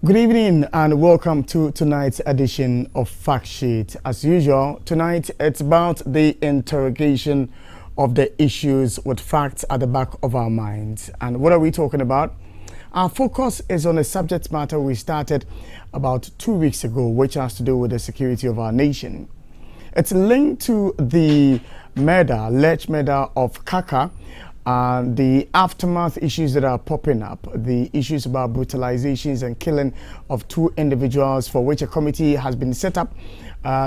Good evening and welcome to tonight's edition of Fact Sheet. As usual, tonight it's about the interrogation of the issues with facts at the back of our minds. And what are we talking about? Our focus is on a subject matter we started about 2 weeks ago, which has to do with the security of our nation. It's linked to the alleged murder of Kaka, and the aftermath issues that are popping up, the issues about brutalizations and killing of 2 individuals, for which a committee has been set up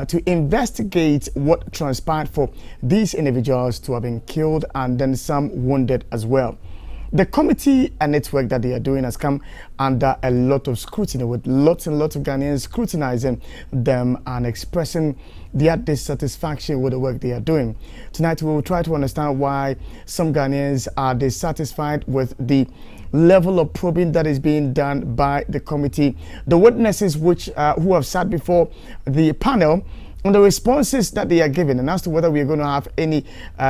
to investigate what transpired for these individuals to have been killed and then some wounded as well. The committee and its work that they are doing has come under a lot of scrutiny, with lots and lots of Ghanaians scrutinizing them and expressing their dissatisfaction with the work they are doing. Tonight we will try to understand why some Ghanaians are dissatisfied with the level of probing that is being done by the committee, the witnesses who have sat before the panel, and the responses that they are given, and as to whether we are going to have any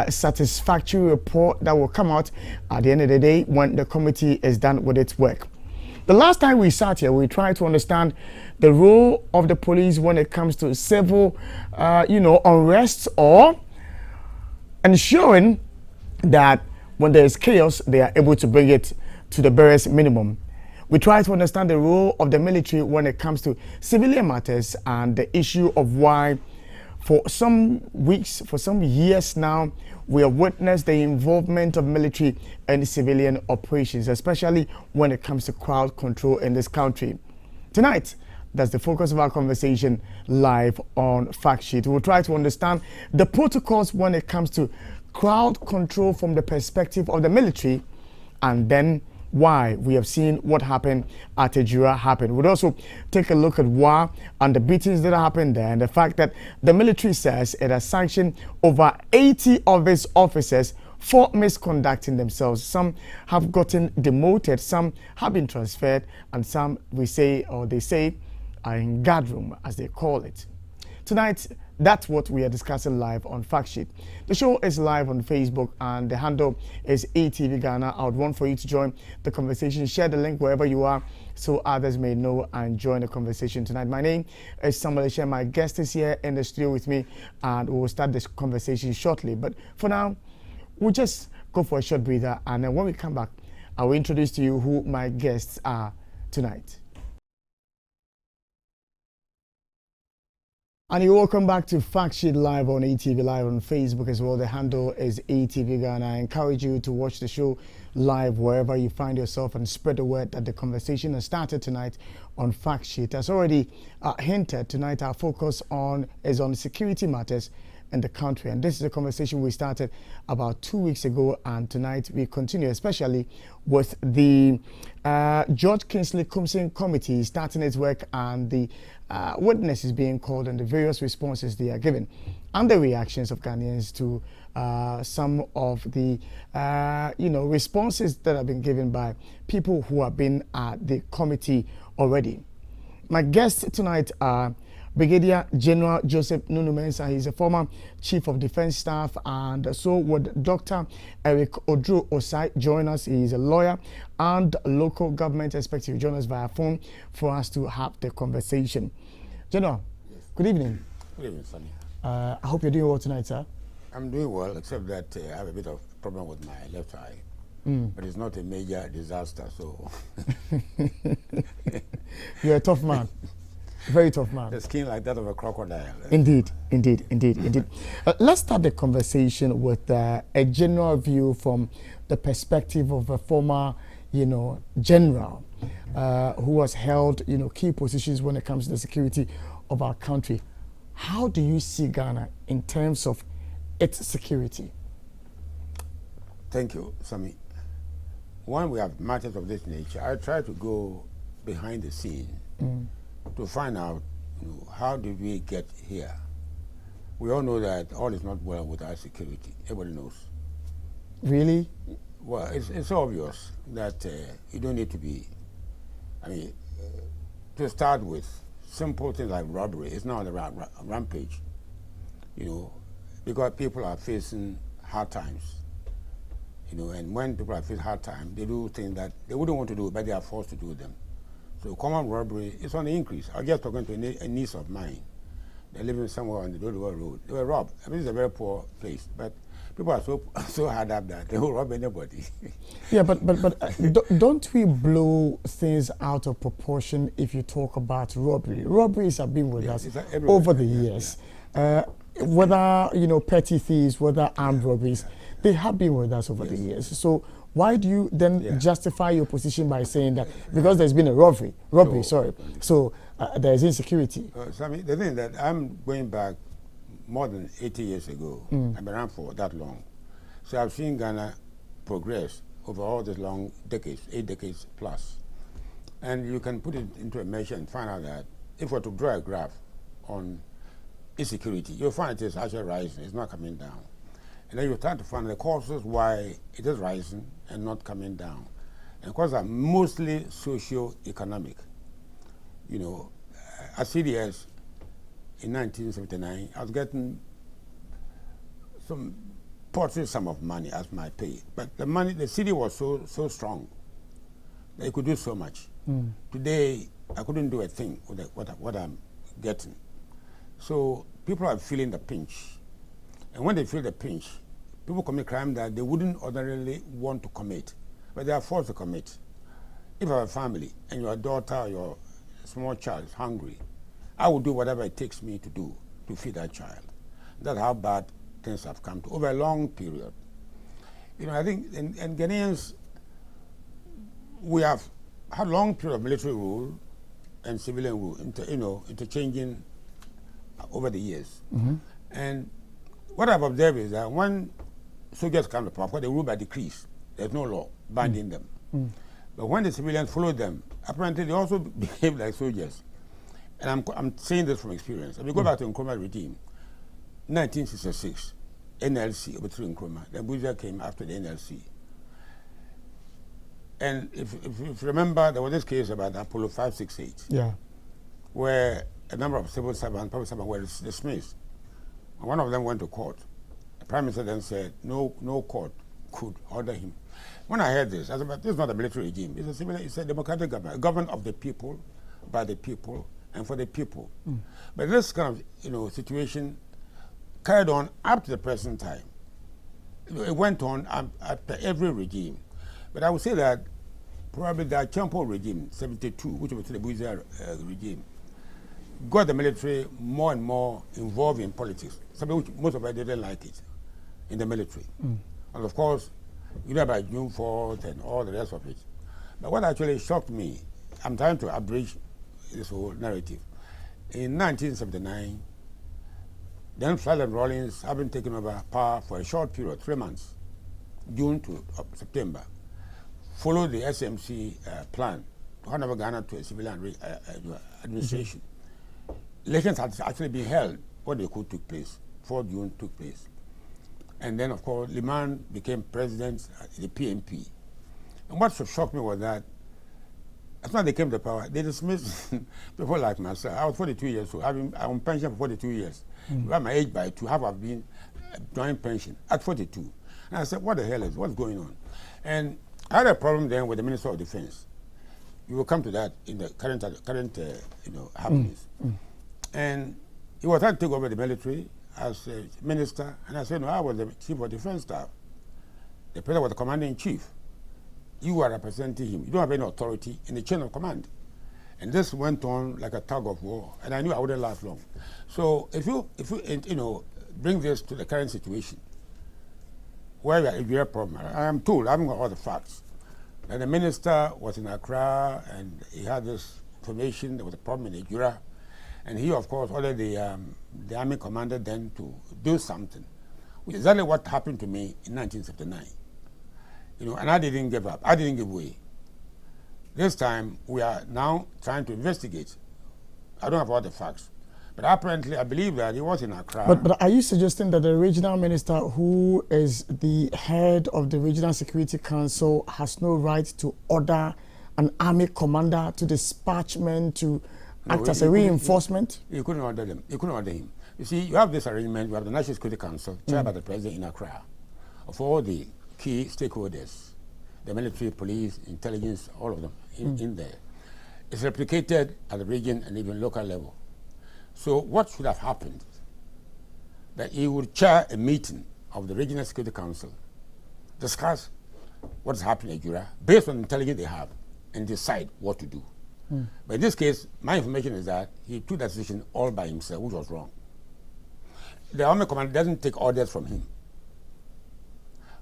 satisfactory report that will come out at the end of the day when the committee is done with its work. The last time we sat here, we tried to understand the role of the police when it comes to civil, unrest, or ensuring that when there is chaos, they are able to bring it to the barest minimum. We try to understand the role of the military when it comes to civilian matters and the issue of why for some weeks, for some years now, we have witnessed the involvement of military in civilian operations, especially when it comes to crowd control in this country. Tonight, that's the focus of our conversation live on Fact Sheet. We'll try to understand the protocols when it comes to crowd control from the perspective of the military, and then why we have seen what happened at Ejura happen. We'll also take a look at why and the beatings that happened there, and the fact that the military says it has sanctioned over 80 of its officers for misconducting themselves. Some have gotten demoted, some have been transferred, and some they say are in guard room, as they call it. Tonight, that's what we are discussing live on Fact Sheet. The show is live on Facebook and the handle is ATV Ghana. I would want for you to join the conversation. Share the link wherever you are so others may know and join the conversation tonight. My name is Samuel Eshun. My guest is here in the studio with me and we'll start this conversation shortly. But for now, we'll just go for a short breather, and then when we come back, I will introduce to you who my guests are tonight. And you're welcome back to Fact Sheet live on ATV, live on Facebook as well. The handle is ATV Ghana. I encourage you to watch the show live wherever you find yourself and spread the word that the conversation has started tonight on Fact Sheet. As already hinted, tonight our focus is on security matters in the country. And this is a conversation we started about 2 weeks ago, and tonight we continue, especially with the George Kingsley Kumsin Committee starting its work and the witnesses being called and the various responses they are given and the reactions of Ghanaians to some of the responses that have been given by people who have been at the committee already. My guests tonight are Brigadier General Joseph Nunoo Mensah. He's a former Chief of Defense Staff, and so would Dr. Eric Odro Osai join us. He's a lawyer and local government expert. He'll join us via phone for us to have the conversation. General, yes. Good evening. Good evening, Sonny. I hope you're doing well tonight, sir. I'm doing well, except that I have a bit of problem with my left eye. But it's not a major disaster, so... You're a tough man. Very tough man. The skin like that of a crocodile. Indeed. Let's start the conversation with a general view from the perspective of a former, general who has held, key positions when it comes to the security of our country. How do you see Ghana in terms of its security? Thank you, Sammy. When we have matters of this nature, I try to go behind the scene to find out how did we get here. We all know that all is not well with our security. Everybody knows. Really? Well, it's obvious that you don't need to be, to start with, simple things like robbery. It's not a rampage, because people are facing hard times. And when people are facing hard times, they do things that they wouldn't want to do, but they are forced to do them. So common robbery is on the increase. I was just talking to a niece of mine. They're living somewhere on the Dodowa Road. They were robbed. I mean, it's a very poor place, but people are so hard up that they will rob anybody. Yeah, but don't we blow things out of proportion if you talk about robbery? Robberies have been with us over the years. Whether petty thieves, whether armed robberies, they have been with us over the years. So why do you then justify your position by saying that because there's been a robbery, so there is insecurity? Sammy, the thing that I'm going back more than 80 years ago. I've been around for that long. So I've seen Ghana progress over all these long decades, 8 decades plus. And you can put it into a measure and find out that if we were to draw a graph on insecurity, you'll find it is actually rising, it's not coming down. And then you start to find the causes why it is rising and not coming down. And causes are mostly socio-economic. At CDS, in 1979, I was getting some paltry sum of money as my pay. But the city was so strong that it could do so much. Today, I couldn't do a thing with what I'm getting. So people are feeling the pinch. And when they feel the pinch, people commit crime that they wouldn't ordinarily want to commit, but they are forced to commit. If I have a family and your daughter or your small child is hungry, I will do whatever it takes me to do to feed that child. That's how bad things have come to over a long period. I think in Ghanaians, we have had a long period of military rule and civilian rule, interchanging over the years. And what I've observed is that when soldiers come to power, they rule by decrees. There's no law binding them. But when the civilians follow them, apparently they also behave like soldiers. And I'm saying this from experience. If you go back to Nkrumah regime, 1966, NLC overthrew Nkrumah. Then Brigadier came after the NLC. And if you remember, there was this case about Apollo 568, where a number of civil servants, public servants were dismissed. And one of them went to court. The Prime Minister then said no court could order him. When I heard this, I said, but this is not a military regime. It's a democratic government, a government of the people, by the people, and for the people. But this kind of situation carried on up to the present time. It went on after every regime. But I would say that probably the Champo regime, 72, which was the Brigadier regime, got the military more and more involved in politics. Something which most of us didn't like it in the military. And of course, by June 4th and all the rest of it. But what actually shocked me, I'm trying to abridge this whole narrative. In 1979, then Flood Rawlings, having taken over power for a short period, 3 months, June to September, followed the SMC plan to hand over Ghana to a civilian administration. Elections had actually been held when the coup took place. 4 June took place. And then, of course, Liman became president at the PNP. And what shocked me was that as soon as they came to power, they dismissed people like myself. I was 42 years old. I'm on pension for 42 years. At my age by 2, I've been drawing pension at 42. And I said, what the hell is, what's going on? And I had a problem then with the Minister of Defense. You will come to that in the current happenings. And he was trying to take over the military as a minister, and I said, no, I was the chief of defense staff. The president was the commander-in-chief. You are representing him. You don't have any authority in the chain of command. And this went on like a tug of war, and I knew I wouldn't last long. So if you bring this to the current situation, where you have a problem, I am told, I haven't got all the facts, that the minister was in Accra, and he had this information, there was a problem in Ejura, and he, of course, ordered the army commander then to do something, which is exactly what happened to me in 1979. And I didn't give up. I didn't give way. This time, we are now trying to investigate. I don't have all the facts. But apparently, I believe that he was in Accra. But are you suggesting that the regional minister, who is the head of the Regional Security Council, has no right to order an army commander to dispatch men to act as a reinforcement? You couldn't order them. You couldn't order him. You see, you have this arrangement. You have the National Security Council, chaired by the president in Accra, of all the key stakeholders, the military, police, intelligence, all of them in there. is replicated at the region and even local level. So what should have happened? That he would chair a meeting of the Regional Security Council, discuss what's happening in Jura based on the intelligence they have, and decide what to do. But in this case, my information is that he took that decision all by himself, which was wrong. The army commander doesn't take orders from him.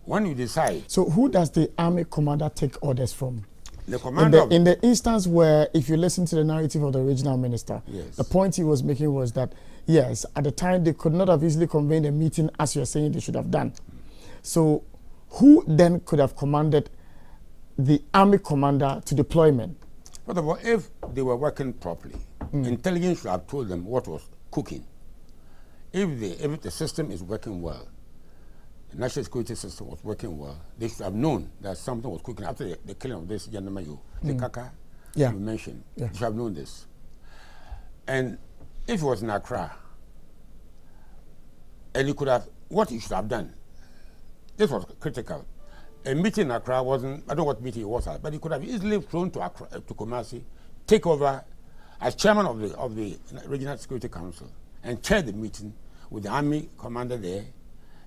When you decide... So who does the army commander take orders from? The commander... In the instance where, if you listen to the narrative of the regional minister, yes, the point he was making was that, yes, at the time they could not have easily convened a meeting as you're saying they should have done. So who then could have commanded the army commander to deployment? First of all, if they were working properly, intelligence should have told them what was cooking. If the system is working well, the national security system was working well, they should have known that something was cooking after the killing of this gentleman, the Kaka you mentioned. They should have known this. And if it was in Accra, and he could have, what he should have done, this was critical. A meeting in Accra wasn't, I don't know what meeting it was at, but he could have easily flown to Accra, to Kumasi, take over as chairman of the Regional Security Council, and chair the meeting with the army commander there,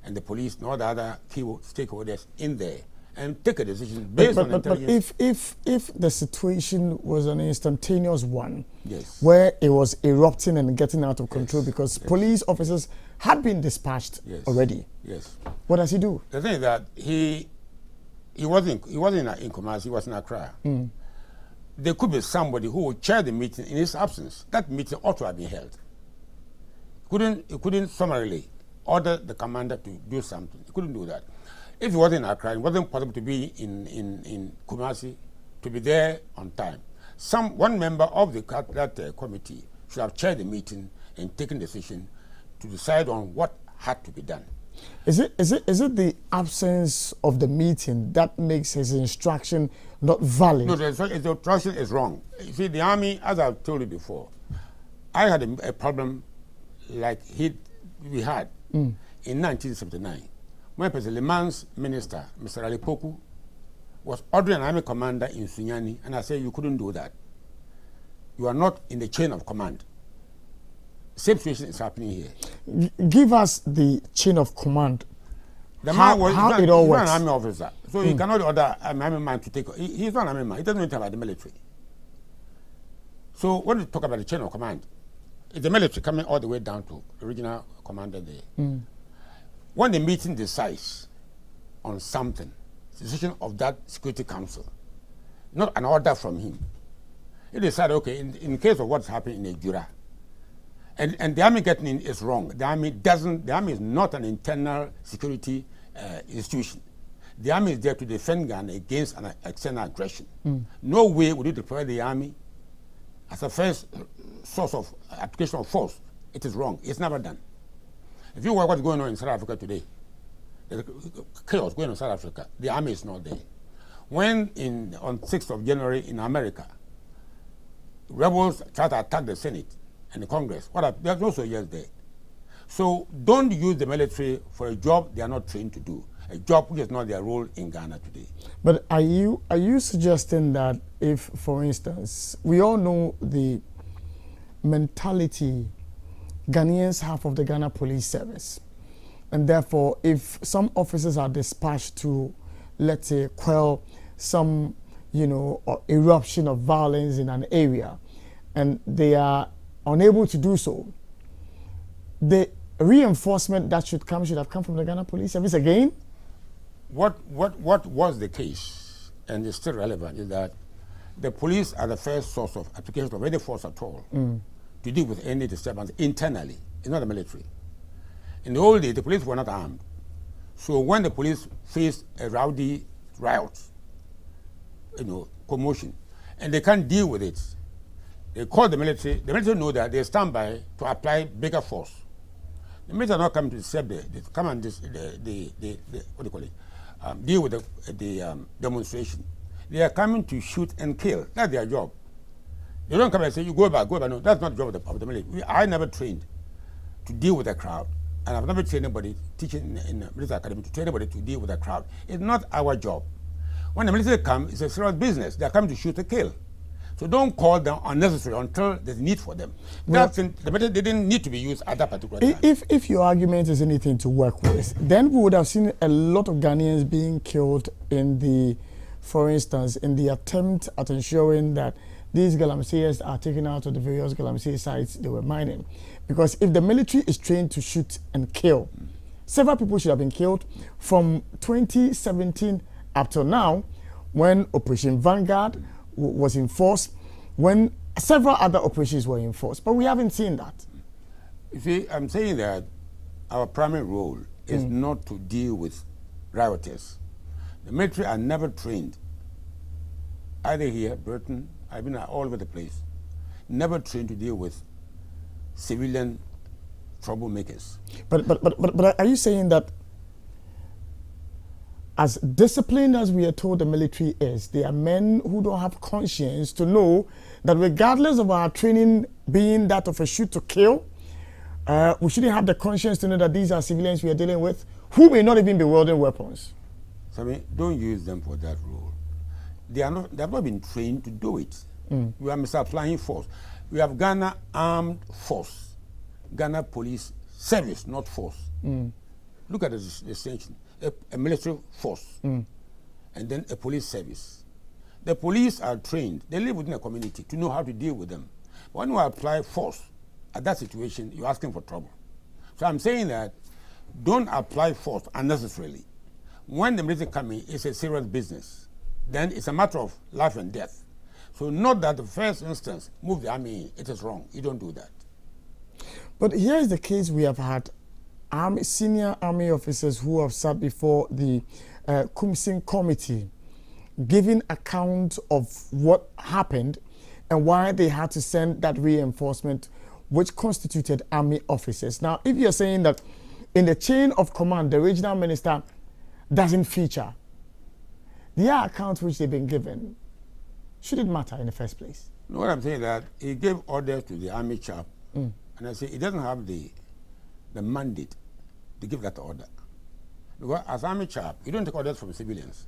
and the police and all the other key stakeholders in there, and take a decision based on intelligence. But if the situation was an instantaneous one, yes, where it was erupting and getting out of control because police officers had been dispatched already, what does he do? The thing is that he wasn't in Kumasi, he was in Accra. There could be somebody who would chair the meeting in his absence. That meeting ought to have been held. He couldn't summarily order the commander to do something. He couldn't do that. If he wasn't in Accra, it wasn't possible to be in Kumasi, to be there on time. One member of that committee should have chaired the meeting and taken decision to decide on what had to be done. Is it the absence of the meeting that makes his instruction not valid? No, the instruction is wrong. You see, the army, as I've told you before, I had a problem like we had in 1979 when President Liman's minister, Mr. Ali Poku, was ordering an army commander in Sunyani, and I said, you couldn't do that. You are not in the chain of command. Same situation is happening here. Give us the chain of command. The man how it all works. He's not an army officer, so he cannot order an army man to take. He's not an army man. He doesn't know anything about the military. So when you talk about the chain of command, it's the military coming all the way down to the regional commander there. When the meeting decides on something, it's the decision of that Security Council, not an order from him. He decided, okay, in case of what's happening in Ejura, and the army getting in is wrong. The army is not an internal security institution. The army is there to defend Ghana against an external aggression. No way would you deploy the army as a first source of application of force. It is wrong. It's never done. If you watch what's going on in South Africa today, there's chaos going on in South Africa. The army is not there. When on 6th of January in America, rebels tried to attack the Senate and the Congress, there's no soldiers there. So don't use the military for a job they are not trained to do, a job which is not their role in Ghana today. But are you suggesting that if, for instance, we all know the mentality Ghanaians have of the Ghana Police Service, and therefore if some officers are dispatched to, let's say, quell some, or eruption of violence in an area, and they are unable to do so, the reinforcement that should have come from the Ghana Police Service again? What was the case, and is still relevant, is that the police are the first source of application of any force at all to deal with any disturbance internally. It's not the military. In the old days, the police were not armed. So when the police faced a rowdy riot, commotion, and they can't deal with it, they call the military. The military know that they stand by to apply bigger force. The military are not coming to disturb they come and what do you call it? Deal with the demonstration. They are coming to shoot and kill. That's their job. They don't come and say, you go back. No, that's not the job of the military. I never trained to deal with a crowd. And I've never trained anybody, teaching in the military academy, to train anybody to deal with a crowd. It's not our job. When the military come, it's a serious business. They are coming to shoot and kill. So don't call them unnecessary until there's need for them. Well, The method didn't need to be used at that particular time. If your argument is anything to work with, then we would have seen a lot of Ghanaians being killed in the, for instance, in the attempt at ensuring that these galamseys are taken out of the various galamsey sites they were mining. Because if the military is trained to shoot and kill, several people should have been killed from 2017 up till now, when Operation Vanguard was in force, when several other operations were in force. But we haven't seen that. You see, I'm saying that our primary role is not to deal with rioters. The military are never trained, either here, Britain, I've been all over the place, never trained to deal with civilian troublemakers. But are you saying that as disciplined as we are told the military is, there are men who don't have conscience to know that regardless of our training being that of a shoot to kill, we shouldn't have the conscience to know that these are civilians we are dealing with who may not even be wielding weapons? So I mean, don't use them for that role. They have not been trained to do it. We are misapplying force. We have Ghana Armed Force, Ghana Police Service, not force. Look at the distinction. A military force and then a police service. The police are trained. They live within a community to know how to deal with them. When you apply force at that situation, you're asking for trouble. So I'm saying that don't apply force unnecessarily. When the military come in, it's a serious business. Then it's a matter of life and death. So not that the first instance, move the army in. It is wrong. You don't do that. But here is the case we have had. Senior army officers who have sat before the Kumsing committee giving account of what happened and why they had to send that reinforcement, which constituted army officers. Now, if you're saying that in the chain of command, the regional minister doesn't feature, their accounts which they've been given, should it matter in the first place? No, what I'm saying is that he gave orders to the army chap, and I say he doesn't have the mandate to give that order. Because as army chap, you don't take orders from civilians.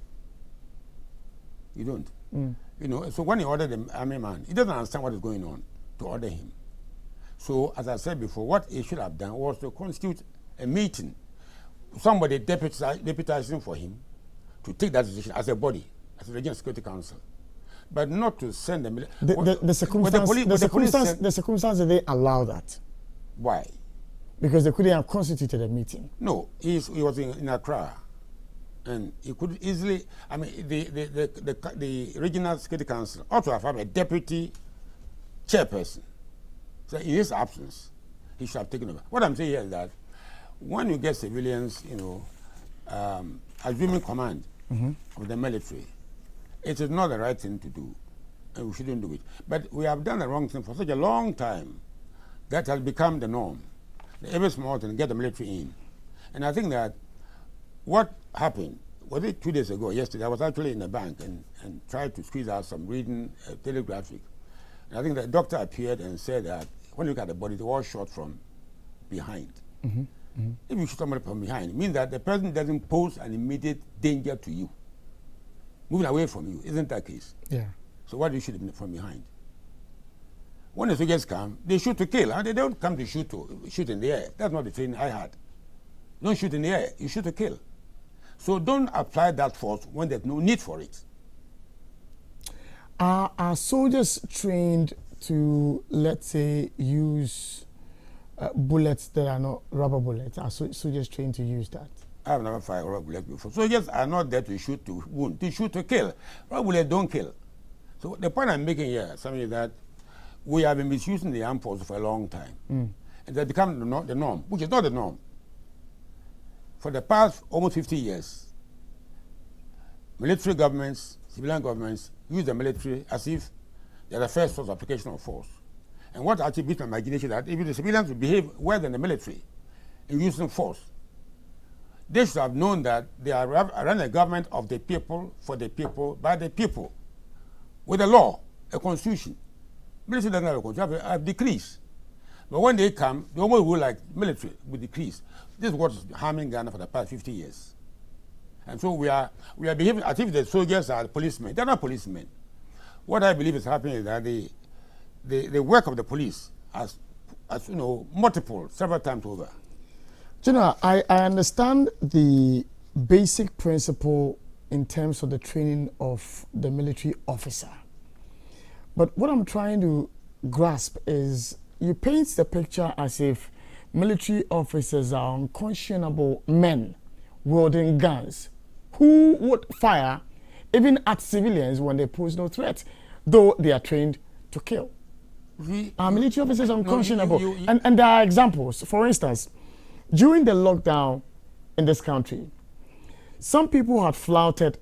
You don't. You know, so when he ordered the army man, he doesn't understand what is going on to order him. So, as I said before, what he should have done was to constitute a meeting, somebody deputizing for him to take that decision as a body, as a Regional Security Council, but not to send them. The circumstance that they allow that. Why? Because they couldn't have constituted a meeting. No, he was in Accra, and he could easily. I mean, the Regional Security Council ought to have a deputy chairperson. So in his absence, he should have taken over. What I'm saying here is that when you get civilians, you know, assuming command of the military, it is not the right thing to do, and we shouldn't do it. But we have done the wrong thing for such a long time that has become the norm. Every small thing, get the military in. And I think that what happened, was it 2 days ago, yesterday, I was actually in the bank and tried to squeeze out some reading telegraphic. And I think the doctor appeared and said that when you look at the body, they were all shot from behind. If you shoot somebody from behind, it means that the person doesn't pose an immediate danger to you, moving away from you. Isn't that case? Yeah. So why do you shoot from behind? When the soldiers come, they shoot to kill. And they don't come to shoot in the air. That's not the training I had. You don't shoot in the air, you shoot to kill. So don't apply that force when there's no need for it. Are soldiers trained to, let's say, use bullets that are not rubber bullets? Are soldiers trained to use that? I have never fired rubber bullets before. Soldiers are not there to shoot to wound, to shoot to kill. Rubber bullets don't kill. So the point I'm making here, something is that we have been misusing the armed forces for a long time. And they become the norm, which is not the norm. For the past almost 50 years, military governments, civilian governments use the military as if they're the first source of application of force. And what actually beats my imagination is that if the civilians would behave well than the military in using force, they should have known that they are running a government of the people, for the people, by the people, with a law, a constitution. Military doesn't have a constitution, have decrees. But when they come, they almost rule like military with decrees. This is what's harming Ghana for the past 50 years. And so we are behaving as if the soldiers are policemen. They're not policemen. what I believe is happening is that the work of the police has you know, multiple, several times over. General, I understand the basic principle in terms of the training of the military officer. But what I'm trying to grasp is you paint the picture as if military officers are unconscionable men wielding guns who would fire even at civilians when they pose no threat, though they are trained to kill. Are military officers unconscionable? And there are examples. For instance, during the lockdown in this country, some people had flouted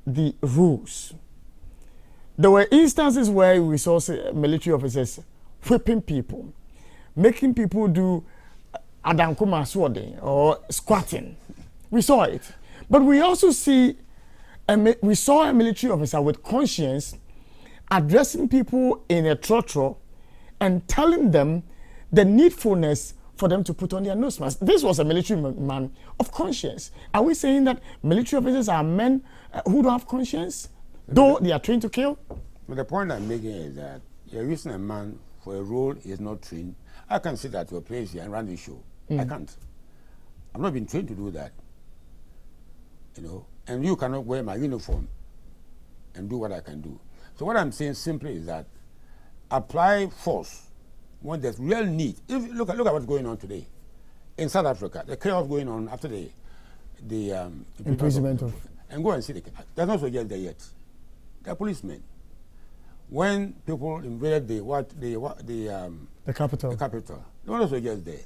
the rules. There were instances where we saw military officers whipping people, making people do adankuma swording or squatting. We saw it. But we also we saw a military officer with conscience addressing people in a trotro and telling them the needfulness for them to put on their nose mask. This was a military man of conscience. Are we saying that military officers are men who don't have conscience, though they are trained to kill? But the point I'm making is that you're using a man for a role he is not trained. I can sit at your place here and run the show. I can't. I've not been trained to do that. You know, and you cannot wear my uniform and do what I can do. So what I'm saying simply is that apply force when there's real need. If look at what's going on today in South Africa, the chaos going on after the imprisonment of, and go and see there's no soldiers there yet. They're policemen. When people invaded the capital, there were no soldiers there.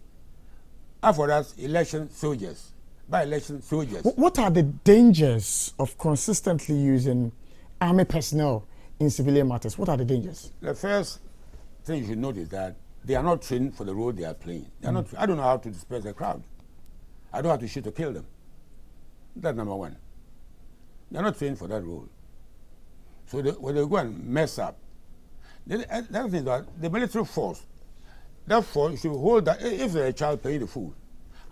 After that, election soldiers, by-election soldiers. What are the dangers of consistently using army personnel in civilian matters? What are the dangers? The first thing you should note is that they are not trained for the role they are playing. They are not. I don't know how to disperse a crowd. I don't know how to shoot to kill them. That's number one. They are not trained for that role. So when they go and mess up, the other thing is that the military force, therefore, you should hold that. If there's a child playing the fool,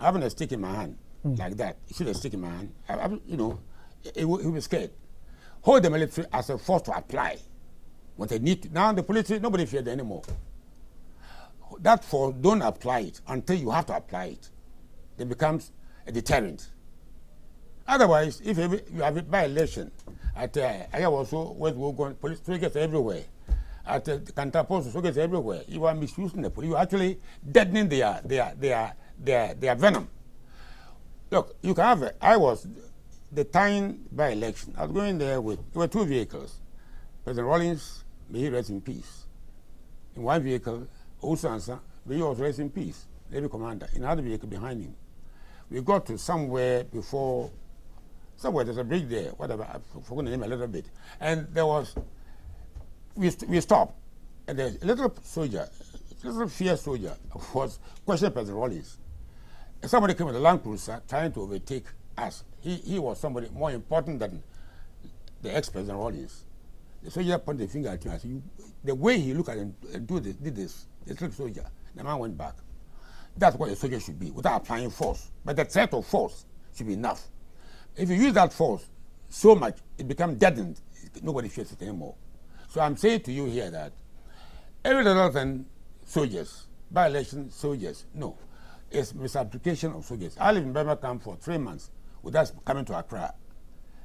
having a stick in my hand like that, you see the stick in my hand, you know, he'll be scared. Hold the military as a force to apply when they need to. Now the police, nobody fears them anymore. That force, don't apply it until you have to apply it. It becomes a deterrent. Otherwise, if you have it by election, at I also West Wogon, police soldiers everywhere. At Cantapost, soldiers everywhere. You are misusing the police. You are actually deadening their venom. Look, you can have I was the time by election. I was going there there were two vehicles. President Rawlings, may he rest in peace. In one vehicle, Osansa, may he also rest in peace. Navy commander. In another vehicle behind him. We got to somewhere there's a bridge there, whatever, I've forgotten the name a little bit. And there was, we stopped, and the little fierce soldier was questioning President Rawlings. And somebody came with a Land Cruiser trying to overtake us. He was somebody more important than the ex-President Rawlings. The soldier pointed the finger at him and said, the way he looked at him and did this, the little soldier, the man went back. That's what a soldier should be, without applying force. But the threat of force should be enough. If you use that force so much, it becomes deadened. Nobody fears it anymore. So I'm saying to you here that every other than soldiers, by-election soldiers, no. It's misapplication of soldiers. I live in Burma camp for 3 months without coming to Accra.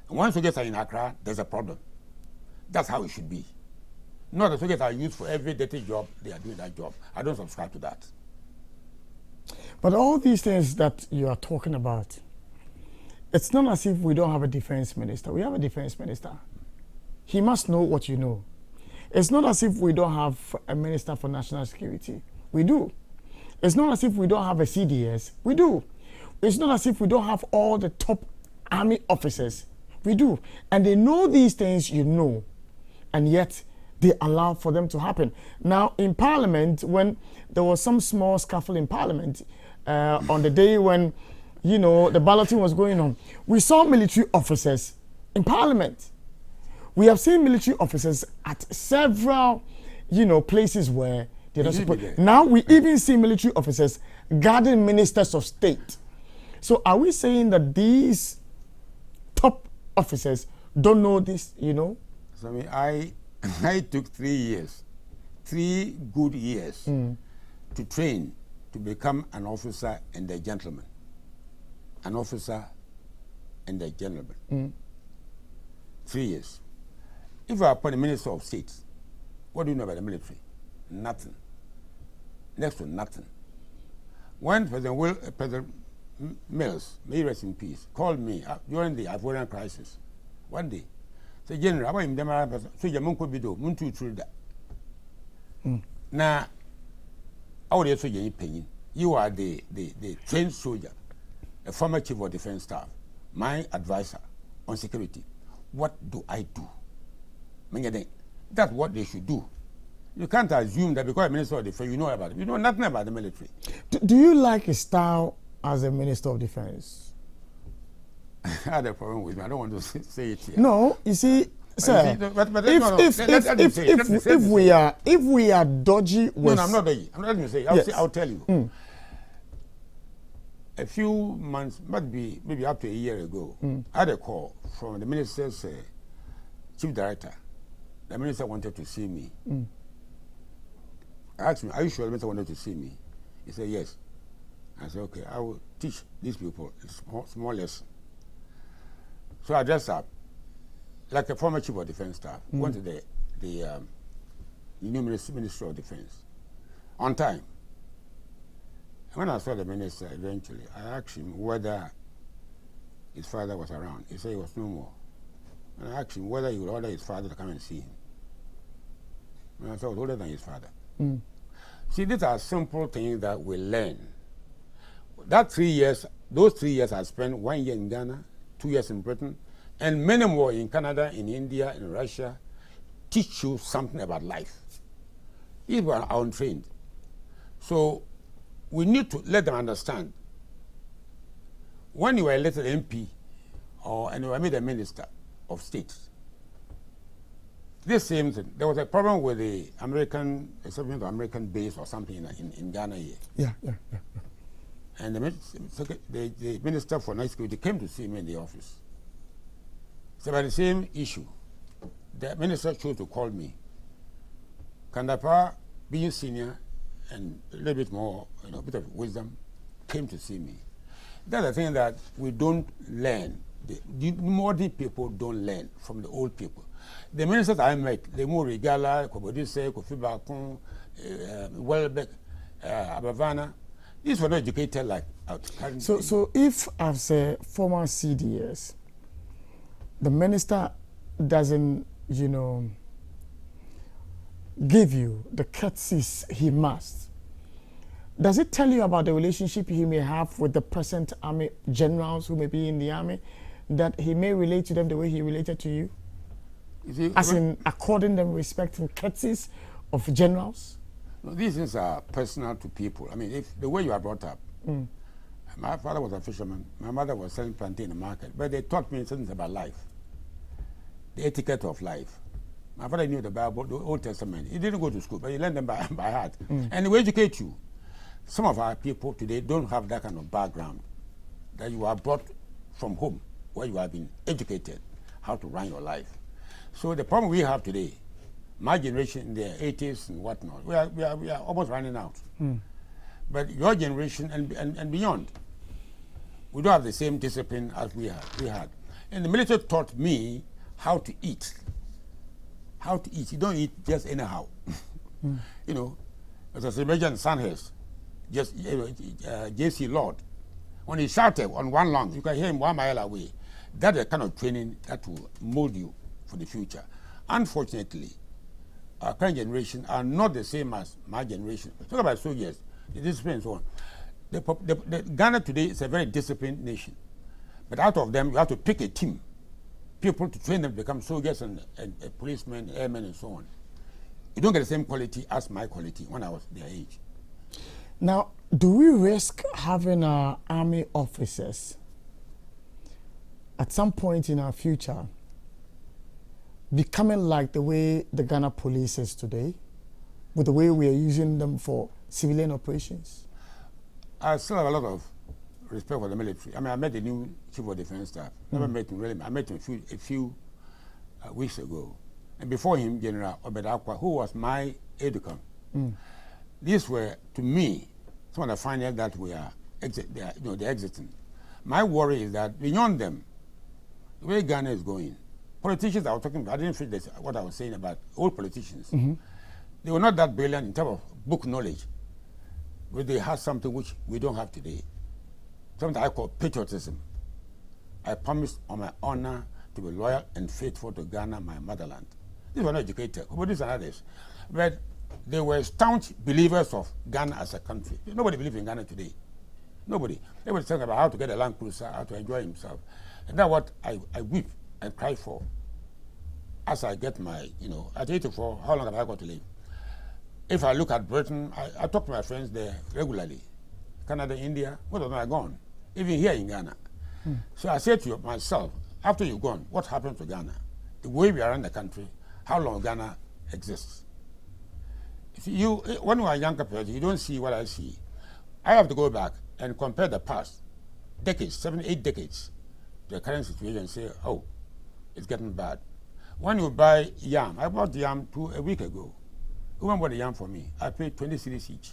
And when soldiers are in Accra, there's a problem. That's how it should be. Not the soldiers are used for every dirty job, they are doing that job. I don't subscribe to that. But all these things that you are talking about, it's not as if we don't have a defense minister. We have a defense minister. He must know what you know. It's not as if we don't have a minister for national security. We do. It's not as if we don't have a CDS. We do. It's not as if we don't have all the top army officers. We do. And they know these things you know. And yet they allow for them to happen. Now, in Parliament, when there was some small scuffle in Parliament, on the day when, you know, the balloting was going on, we saw military officers in Parliament. We have seen military officers at several, you know, places where they're not supposed. Now we even see military officers guarding ministers of state. So are we saying that these top officers don't know this, you know? So I I took 3 years, 3 good years to train to become an officer and a gentleman. An officer and a gentleman. 3 years. If I appoint a minister of state, what do you know about the military? Nothing. Next to nothing. When President Mills, may he rest in peace, called me during the Ivorian crisis, one day, said, General, I want him so you munko bido, muntu truda. Now, I would also say you are the trained soldier, a former chief of defense staff, my advisor on security. What do I do? That's what they should do. You can't assume that because a minister of defense, you know about it. You know nothing about the military. Do you like his style as a minister of defense? I had a problem with me. I don't want to say it here. No, you see, sir. If we are dodgy with... No, I'm not dodgy. I'm not going to say. I'll tell you. A few months, maybe up to a year ago, I had a call from the minister's chief director. The minister wanted to see me. I asked him, are you sure the minister wanted to see me? He said, yes. I said, okay, I will teach these people a small lesson. So I dressed up like a former chief of defense staff, went to the new Ministry of Defense on time. When I saw the minister eventually, I asked him whether his father was around. He said he was no more. And I asked him whether he would order his father to come and see him. And I said I was older than his father. See, these are simple things that we learn. That 3 years, those 3 years I spent, 1 year in Ghana, 2 years in Britain, and many more in Canada, in India, in Russia, teach you something about life. These were untrained. So we need to let them understand. When you were elected MP, and you were made a minister of state, this same thing, there was a problem with the American base or something in Ghana here. Yeah. And the Minister for National Security came to see me in the office. So about the same issue, the minister chose to call me. Kandapa, being senior and a little bit more, a bit of wisdom, came to see me. That's the thing that we don't learn. The modern people don't learn from the old people. The ministers I met, the more Regala, Kobodise, Kofi Bakun, Welbeck, Abavana, these were not educated like out. So if as a former CDS, the minister doesn't, give you the courtesies he must, does it tell you about the relationship he may have with the present army generals who may be in the army, that he may relate to them the way he related to you? As in according them respect and courtesies of generals? No, these things are personal to people. I mean, if the way you are brought up, my father was a fisherman, my mother was selling plantain in the market, but they taught me things about life, the etiquette of life. My father knew the Bible, the Old Testament. He didn't go to school, but he learned them by heart. And they will educate you. Some of our people today don't have that kind of background, that you are brought from home, where you have been educated how to run your life. So the problem we have today, my generation in the 80s and whatnot, we are almost running out. But your generation and beyond, we don't have the same discipline as we had. And the military taught me how to eat. How to eat. You don't eat just anyhow. As a Major Sandhurst, J.C. Lord, when he shouted on one lung, you can hear him 1 mile away. That's the kind of training that will mold you for the future. Unfortunately, our current generation are not the same as my generation. Talk about soldiers, the discipline and so on. The Ghana today is a very disciplined nation. But out of them, you have to pick a team, people to train them to become soldiers and policemen, airmen and so on. You don't get the same quality as my quality when I was their age. Now, do we risk having our army officers at some point in our future becoming like the way the Ghana police is today, with the way we are using them for civilian operations? I still have a lot of respect for the military. I mean, I met the new chief of defense staff. Never met him really. I met him a few weeks ago. and before him, General Obedakwa, who was my aide-de-camp. These were, to me, some of the finalists that were they're exiting. My worry is that beyond them, the way Ghana is going, politicians I was talking about, I didn't feel this, what I was saying about old politicians. They were not that brilliant in terms of book knowledge, but they had something which we don't have today. Something I call patriotism. I promised on my honor to be loyal and faithful to Ghana, my motherland. These were not educated, but these are others. But they were staunch believers of Ghana as a country. Nobody believes in Ghana today. Nobody. Everybody's talking about how to get a land cruiser, how to enjoy himself. And that's what I weep and cry for. As I get my, at 84, how long have I got to live? If I look at Britain, I talk to my friends there regularly. Canada, India, most of them are gone. Even here in Ghana. So I said to myself, after you're gone, what happened to Ghana? The way we are in the country, how long Ghana exists? If when you are a younger person, you don't see what I see. I have to go back and compare the past decades, 7, 8 decades, to the current situation and say, oh, it's getting bad. When you buy yam, I bought yam a week ago. Who bought the yam for me? I paid 20 cedis each.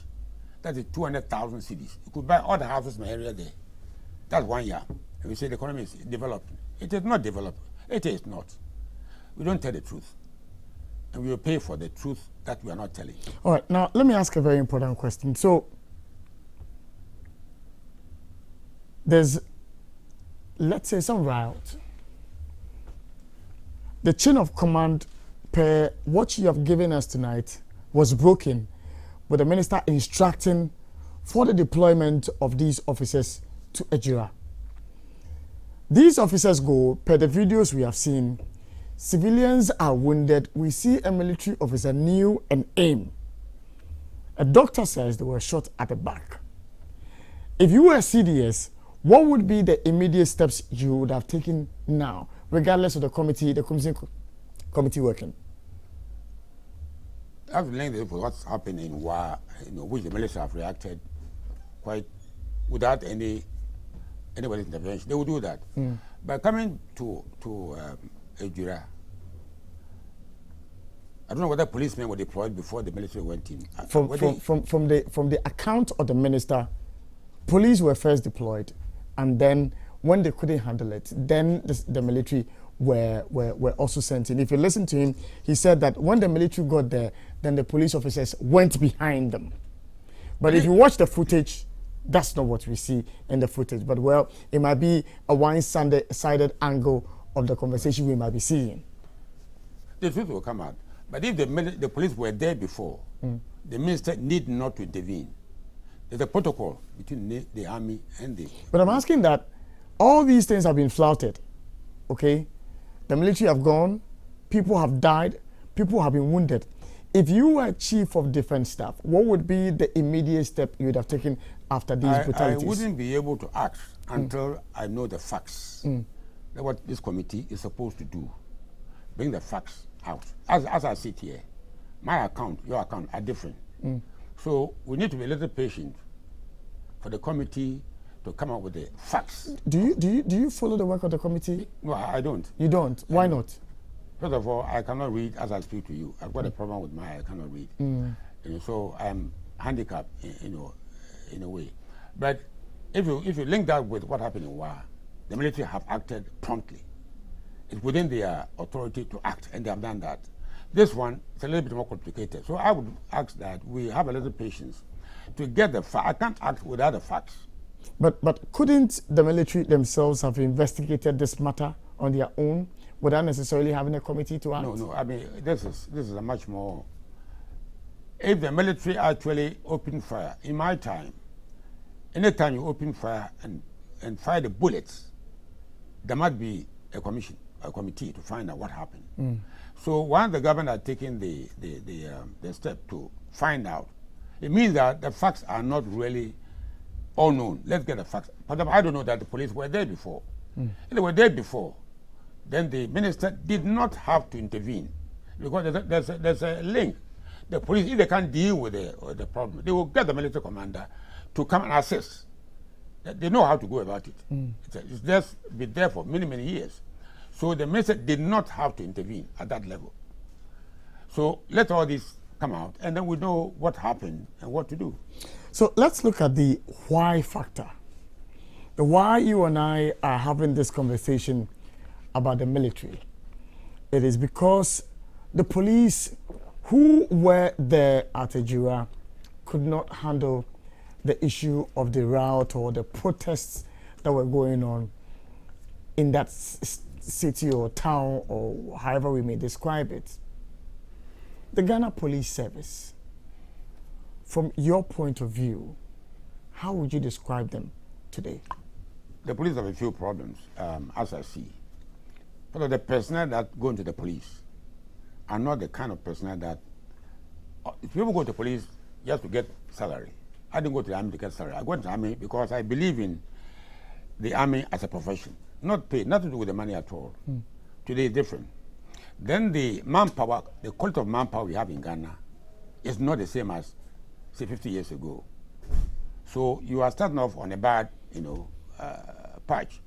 That is 200,000 cedis. You could buy all the houses in my area there. That's one yam. And we say the economy is developed. It is not developed. It is not. We don't tell the truth. And we will pay for the truth that we are not telling. All right, now let me ask a very important question. So, there's, let's say, some riot. The chain of command per what you have given us tonight was broken, with the minister instructing for the deployment of these officers to Ejura. These officers go, per the videos we have seen, civilians are wounded. We see a military officer kneel and aim. A doctor says they were shot at the back. If you were CDS, what would be the immediate steps you would have taken now, regardless of the committee working? I've linked for what's happening in Wa, which the military have reacted quite without anybody's intervention. They would do that. But coming to Ejura, I don't know whether policemen were deployed before the military went in. From the account of the minister, police were first deployed, and then when they couldn't handle it, then the military were also sent in. If you listen to him, he said that when the military got there, then the police officers went behind them. But if you watch the footage, that's not what we see in the footage. But well, it might be a one-sided angle of the conversation we might be seeing. The truth will come out. But if the police were there before, the minister need not to intervene. There's a protocol between the army and the... But I'm asking that all these things have been flouted, okay? The military have gone, people have died, people have been wounded. If you were chief of defense staff, what would be the immediate step you would have taken after these brutalities? I wouldn't be able to act until I know the facts. That's what this committee is supposed to do. Bring the facts out. As I sit here, my account, your account are different. So we need to be a little patient for the committee to come up with the facts. Do you follow the work of the committee? No, I don't. You don't? Why not? First of all, I cannot read as I speak to you. I've got a problem with my I cannot read. So I'm handicapped, in a way. But if you link that with what happened in Wa, the military have acted promptly. It's within their authority to act, and they have done that. This one is a little bit more complicated. So I would ask that we have a little patience to get the facts. I can't act without the facts. But couldn't the military themselves have investigated this matter on their own without necessarily having a committee to act? No. I mean, this is a much more... If the military actually opened fire, in my time, anytime you open fire and fire the bullets, there might be a committee to find out what happened. So once the government had taken the step to find out, it means that the facts are not really all known. Let's get the facts. But I don't know that the police were there before. If they were there before, then the minister did not have to intervene, because there's a link. The police, if they can't deal with the problem, they will get the military commander to come and assist. They know how to go about it. It's just been there for many, many years. So the minister did not have to intervene at that level. So let all this come out, and then we know what happened and what to do. So let's look at the why factor. The why you and I are having this conversation about the military. It is because the police who were there at Ejura could not handle the issue of the rout or the protests that were going on in that city or town, or however we may describe it. The Ghana Police Service, from your point of view, how would you describe them today? The police have a few problems, as I see. But the personnel that go into the police are not the kind of personnel that, if people go to police just to get salary. I didn't go to the army to get salary. I went to the army because I believe in the army as a profession, not paid, nothing to do with the money at all. Today is different. Then the manpower, the quality of manpower we have in Ghana is not the same as, say, 50 years ago. So you are starting off on a bad, patch.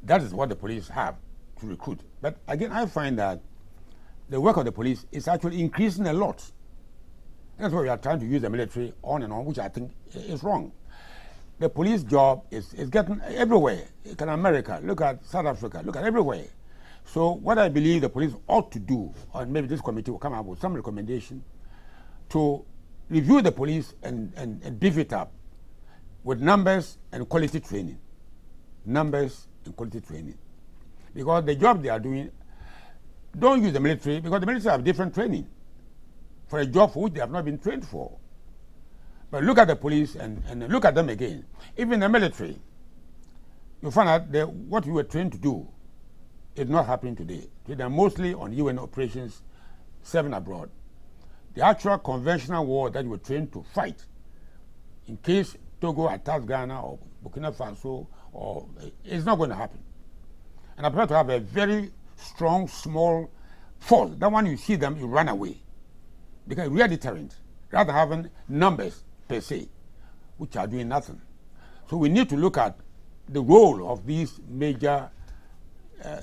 That is what the police have to recruit. But again, I find that the work of the police is actually increasing a lot. That's why we are trying to use the military on and on, which I think is wrong. The police job is getting everywhere. Look at America, look at South Africa, look at everywhere. So what I believe the police ought to do, or maybe this committee will come up with some recommendation to review the police and beef it up with numbers and quality training. Numbers and quality training. Because the job they are doing, don't use the military, because the military have different training for a job for which they have not been trained for. But look at the police and look at them again. Even the military, you find out that what you were trained to do is not happening today. They are mostly on UN operations, serving abroad. The actual conventional war that you were trained to fight, in case Togo attacks Ghana or Burkina Faso, it's not going to happen. And I prefer to have a very strong, small force. That one you see them, you run away. Because we are deterrent, rather having numbers per se, which are doing nothing. So we need to look at the role of these major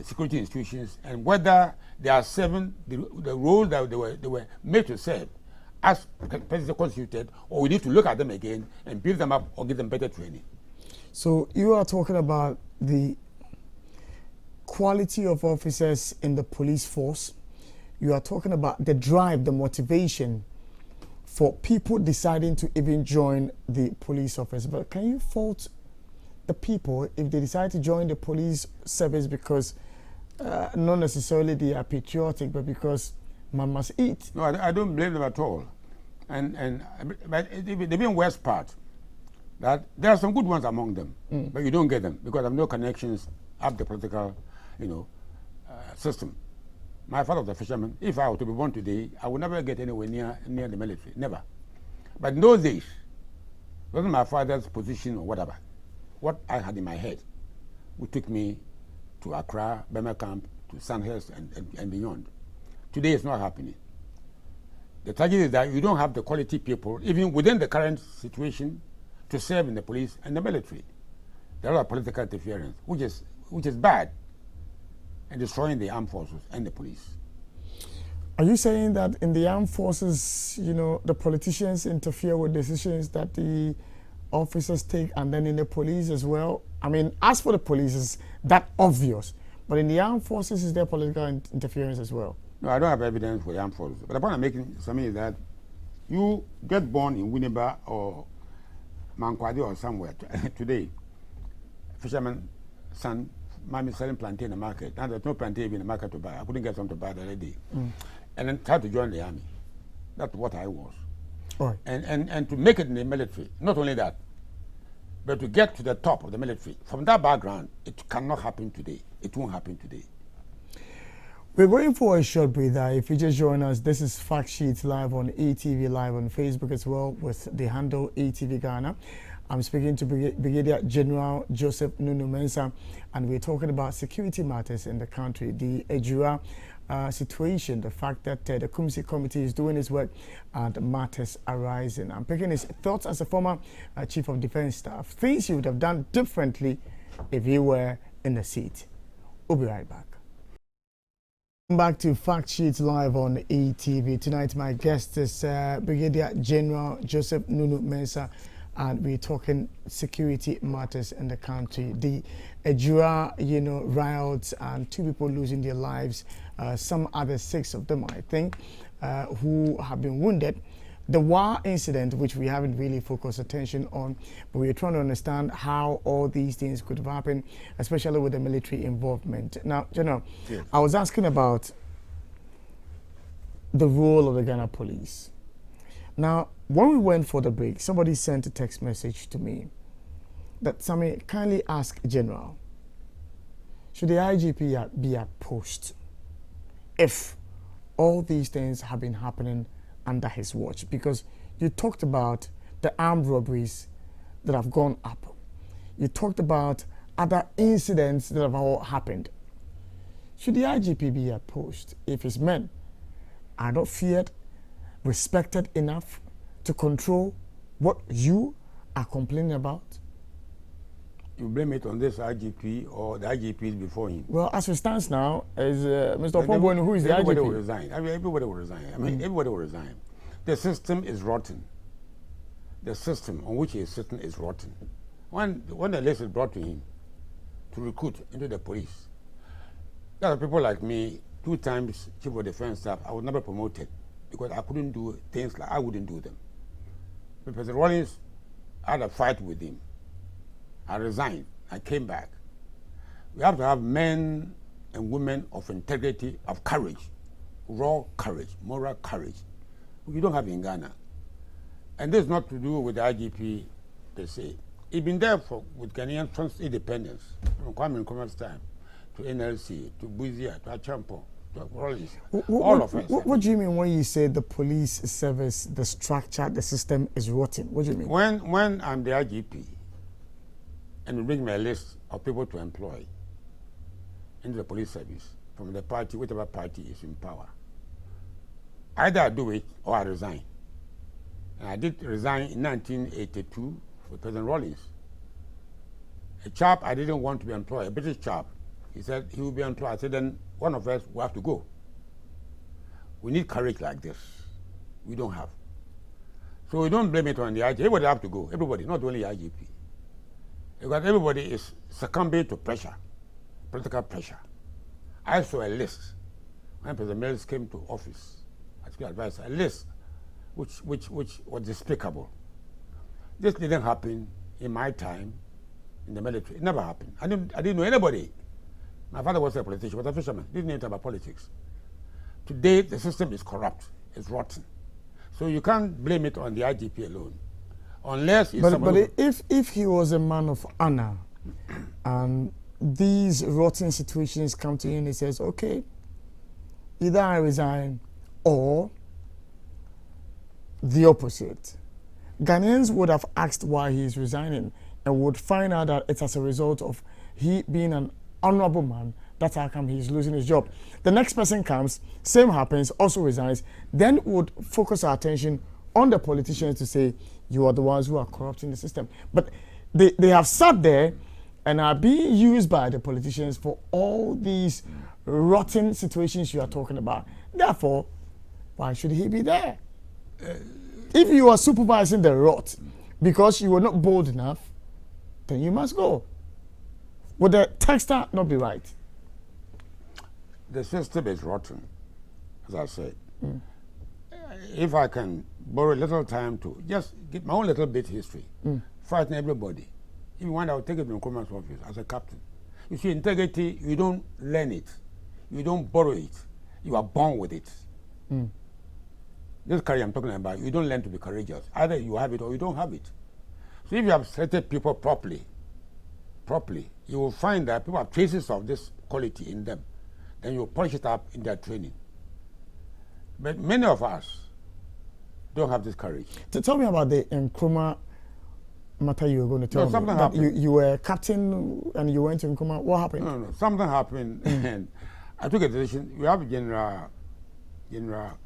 security institutions and whether they are serving the role that they were made to serve as precisely constituted, or we need to look at them again and build them up or give them better training. So you are talking about the quality of officers in the police force. You are talking about the drive, the motivation for people deciding to even join the police office. But can you fault the people if they decide to join the police service because not necessarily they are patriotic, but because man must eat? No, I don't blame them at all. But the being worst part, that there are some good ones among them, but you don't get them because I have no connections up the political, system. My father was a fisherman. If I were to be born today, I would never get anywhere near the military, never. But in those days, it wasn't my father's position or whatever. What I had in my head would take me to Accra, Burma Camp, to Sandhurst and beyond. Today it's not happening. The tragedy is that you don't have the quality people, even within the current situation, to serve in the police and the military. There are political interference, which is bad, and destroying the armed forces and the police. Are you saying that in the armed forces, the politicians interfere with decisions that the officers take, and then in the police as well? I mean, as for the police, is that obvious? But in the armed forces, is there political interference as well? No, I don't have evidence for the armed forces. But the point I'm making, Sammy, is that you get born in Winneba or Mankwadi or somewhere today, fisherman son, mommy selling plantain in the market. Now there's no plantain in the market to buy. I couldn't get some to buy the other day. And then tried to join the army. That's what I was. Right. And to make it in the military, not only that, but to get to the top of the military. From that background, it cannot happen today. It won't happen today. We're going for a short breather. If you just join us, this is Fact Sheet live on ATV, live on Facebook as well with the handle ATV Ghana. I'm speaking to Brigadier General Joseph Nunoo Mensah, and we're talking about security matters in the country, the Ejura situation, the fact that the Kumsi Committee is doing its work and matters arising. I'm picking his thoughts as a former Chief of Defense Staff, things you would have done differently if you were in the seat. We'll be right back. Back to Fact Sheet Live on ETV. Tonight, my guest is Brigadier General Joseph Nunoo Mensah, and we're talking security matters in the country. The Ejura, riots and 2 people losing their lives, some other 6 of them, I think, who have been wounded. The war incident, which we haven't really focused attention on, but we're trying to understand how all these things could have happened, especially with the military involvement. Now, General, yes. I was asking about the role of the Ghana police. Now, when we went for the break, somebody sent a text message to me that Sammy kindly ask General, should the IGP be at post if all these things have been happening under his watch? Because you talked about the armed robberies that have gone up. You talked about other incidents that have all happened. Should the IGP be at post if his men are not feared, respected enough to control what you are complaining about? You blame it on this IGP or the IGPs before him? Well, as it stands now, as Mr. Opombon, who is the IGP? Everybody will resign. Everybody will resign. Everybody will resign. The system is rotten. The system on which he is sitting is rotten. When the list is brought to him to recruit into the police, there are people like me, 2 times chief of defense staff, I was never promoted because I couldn't do things like I wouldn't do them. But President Rawlings, I had a fight with him. I resigned. I came back. We have to have men and women of integrity, of courage, raw courage, moral courage. You don't have in Ghana. And this is not to do with the IGP, they say. He's been there with Ghanaian since independence, from Kwame Nkrumah's time, to NLC, to Buzia, to Achampo, to Rawlings, all of us. What do you mean when you say the police service, the structure, the system is rotten? What do you mean? When I'm the IGP, and we bring me a list of people to employ into the police service from the party, whichever party is in power, either I do it or I resign. And I did resign in 1982 with President Rawlings. A chap I didn't want to be employed, a British chap, he said he will be employed. I said, then one of us will have to go. We need courage like this. We don't have. So we don't blame it on the IGP. Everybody have to go. Everybody, not only IGP. Because everybody is succumbing to pressure, political pressure. I saw a list when President Mills came to office as chief advisor, a list which was despicable. This didn't happen in my time in the military. It never happened. I didn't know anybody. My father was a politician, was a fisherman. Didn't know anything about politics. Today the system is corrupt. It's rotten. So you can't blame it on the IGP alone. Unless but if he was a man of honor and these rotten situations come to him and he says, okay, either I resign or the opposite, Ghanaians would have asked why he is resigning and would find out that it's as a result of he being an honorable man. That's how come he's losing his job. The next person comes, same happens, also resigns, then would focus our attention on the politicians to say, you are the ones who are corrupting the system. But they have sat there and are being used by the politicians for all these rotten situations you are talking about. Therefore, why should he be there? If you are supervising the rot because you were not bold enough, then you must go. Would the texter not be right? The system is rotten, as I said. If I can borrow a little time to just get my own little bit history, fighting everybody. Even when I would take it to Nkrumah's office as a captain. You see, integrity, you don't learn it. You don't borrow it. You are born with it. This courage I'm talking about, you don't learn to be courageous. Either you have it or you don't have it. So if you have treated people properly, you will find that people have traces of this quality in them. Then you polish it up in their training. But many of us don't have this courage. Tell me about the Nkrumah matter you were going to tell me. Something happened. You were captain and you went to Nkrumah. What happened? No. Something happened and I took a decision. We have General Hamidu.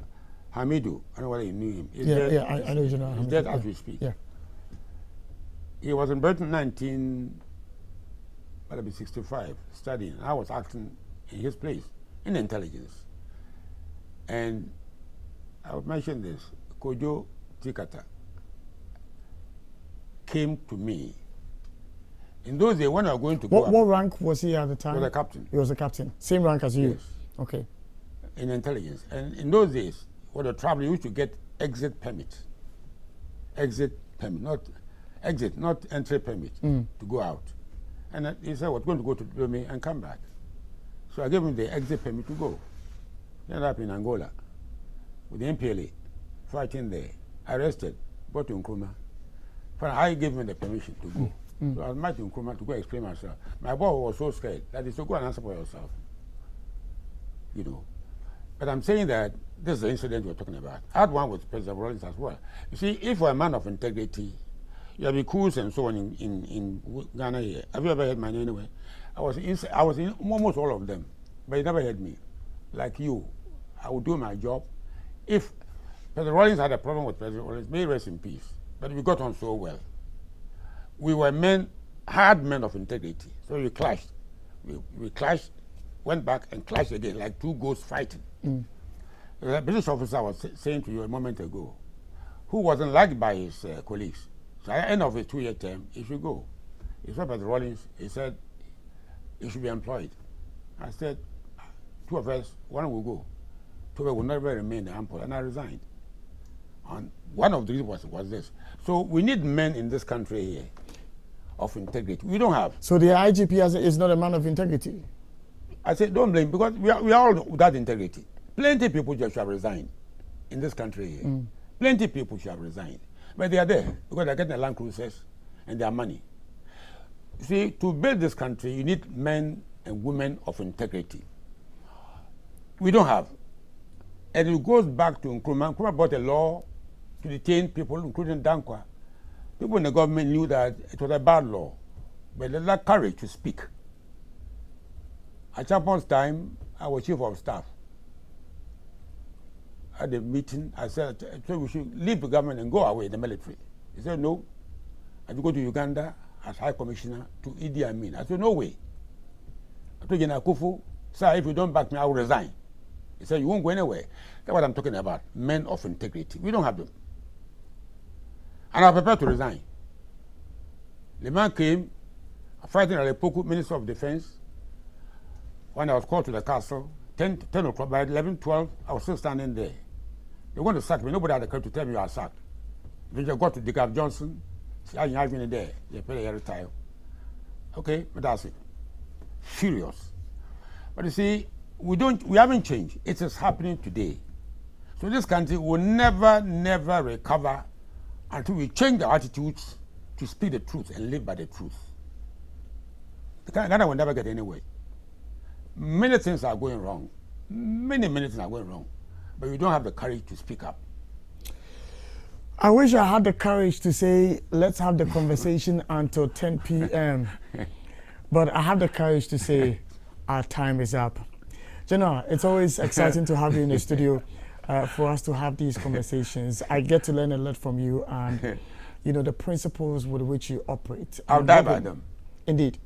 I don't know whether you knew him. I know General Hamidu. He's dead as we speak. Yeah. He was in Britain 1965, studying. I was acting in his place in intelligence. And I'll mention this. Kojo Tikata came to me. In those days, when I was going to go What rank was he at the time? He was a captain. He was a captain. Same rank as you? Yes. Okay. In intelligence. And in those days, when the traveler used to get exit permit. Exit permit, not exit, not entry permit to go out. And he said, "We're going to go to Lome and come back." So I gave him the exit permit to go. He ended up in Angola with the MPLA, fighting there, arrested, brought to Nkrumah. I gave him the permission to go. So I met Nkrumah to go explain myself. My boy was so scared that he said, "Go and answer for yourself." You know. But I'm saying that this is the incident we're talking about. I had one with President Rollins as well. You see, if you're a man of integrity, you have recruits and so on in Ghana here. Have you ever heard my name anyway? I was in almost all of them, but you never heard me. Like you, I would do my job. If President Rollins had a problem with President Rollins, may he rest in peace. But we got on so well. We were hard men of integrity. So we clashed. We clashed, went back and clashed again, like two ghosts fighting. The British officer I was saying to you a moment ago, who wasn't liked by his colleagues. So at the end of his 2-year term, he should go. He saw President Rollins, he said, he should be employed. I said, two of us, one will go. Two of us will never remain in the ample, and I resigned. And one of the reasons was this. So we need men in this country here of integrity. We don't have. So the IGP is not a man of integrity? I said, don't blame, because we are all without integrity. Plenty of people just should have resigned in this country here. Plenty of people should have resigned. But they are there because they're getting the land cruisers and their money. You see, to build this country, you need men and women of integrity. We don't have. And it goes back to Nkrumah. Nkrumah brought a law to detain people, including Dankwa. People in the government knew that it was a bad law, but they lacked courage to speak. At Chapon's time, I was chief of staff. At the meeting, I said, so we should leave the government and go away in the military. He said, no. I should go to Uganda as High Commissioner to Idi Amin. I said, no way. I told General Kufu, sir, if you don't back me, I will resign. He said, you won't go anywhere. That's what I'm talking about, men of integrity. We don't have them. And I'm prepared to resign. The man came, fighting at the Poku, Minister of Defense. When I was called to the castle, 10 o'clock, by 11, 12, I was still standing there. They want to sack me. Nobody had the courage to tell me you are sacked. They just got to Dick Johnson, I have been there. They pay a retire. Okay, but that's it. Furious. But you see, we haven't changed. It is happening today. So this country will never recover until we change our attitudes to speak the truth and live by the truth. Ghana will never get anywhere. Many things are going wrong. Many things are going wrong. But we don't have the courage to speak up. I wish I had the courage to say, let's have the conversation until 10 p.m. But I have the courage to say, our time is up. General, it's always exciting to have you in the studio for us to have these conversations. I get to learn a lot from you and, you know, the principles with which you operate. I'll die by them. Indeed.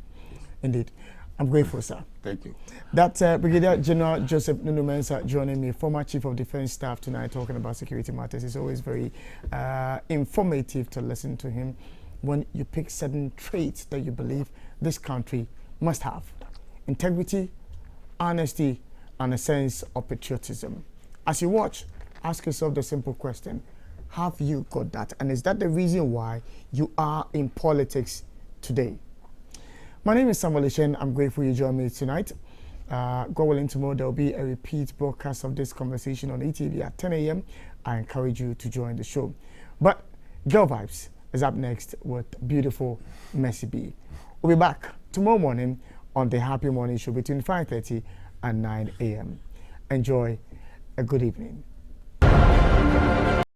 Indeed. I'm grateful, sir. Thank you. That's Brigadier General Joseph Nunoo Mensah joining me, former Chief of Defense Staff, tonight talking about security matters. It's always very informative to listen to him when you pick certain traits that you believe this country must have. Integrity, honesty, and a sense of patriotism. As you watch, ask yourself the simple question, have you got that? And is that the reason why you are in politics today? My name is Samuel Eshun. I'm grateful you joined me tonight. God willing, tomorrow there will be a repeat broadcast of this conversation on ETV at 10 a.m. I encourage you to join the show. But Girl Vibes is up next with beautiful Mercy B. We'll be back tomorrow morning on the Happy Morning Show between 5:30 and 9 a.m. Enjoy a good evening.